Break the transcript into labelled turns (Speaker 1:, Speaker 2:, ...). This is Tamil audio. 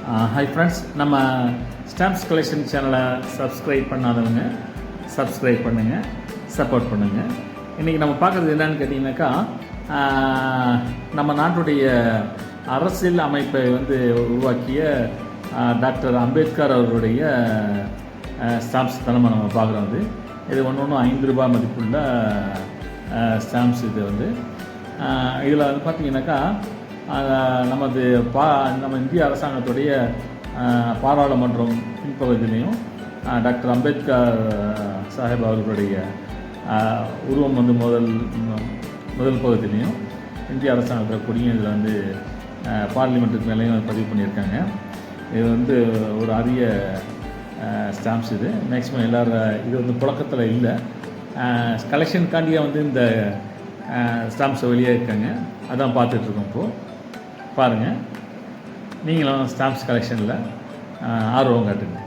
Speaker 1: ஹாய் ஃப்ரெண்ட்ஸ், நம்ம ஸ்டாம்ப்ஸ் கலெக்ஷன் சேனலை சப்ஸ்கிரைப் பண்ணாதவங்க சப்ஸ்கிரைப் பண்ணுங்கள், சப்போர்ட் பண்ணுங்கள். இன்றைக்கி நம்ம பார்க்குறது என்னன்னு கேட்டிங்கனாக்கா, நம்ம நாட்டுடைய அரசியல் அமைப்பை உருவாக்கிய டாக்டர் அம்பேத்கர் அவர்களுடைய ஸ்டாம்ப்ஸ் தான் நம்ம பார்க்குறோம். இது ஒன்று ₹5 மதிப்புள்ள ஸ்டாம்ப்ஸ். இது இதில் பார்த்தீங்கன்னாக்கா, நம்ம இந்திய அரசாங்கத்துடைய பாராளுமன்றம் பின்பகுதியிலையும் டாக்டர் அம்பேத்கர் சாஹேப் அவர்களுடைய உருவம் முதல் பகுதியிலையும் இந்திய அரசாங்கத்தில் கூடிய இதில் பார்லிமெண்ட்டுக்கு மேலேயும் பதிவு பண்ணியிருக்காங்க. இது ஒரு அரிய ஸ்டாம்ப்ஸ். இது மேக்ஸிமம் எல்லோரும் இது புழக்கத்தில் இல்லை. கலெக்ஷனுக்காண்டியே இந்த ஸ்டாம்ப்ஸை வெளியே இருக்காங்க. அதான் பார்த்துட்ருக்கோம். இப்போது பாருங்கள், நீங்களும் ஸ்டாம்ப்ஸ் கலெக்ஷனில் ஆர்வம் காட்டுங்க.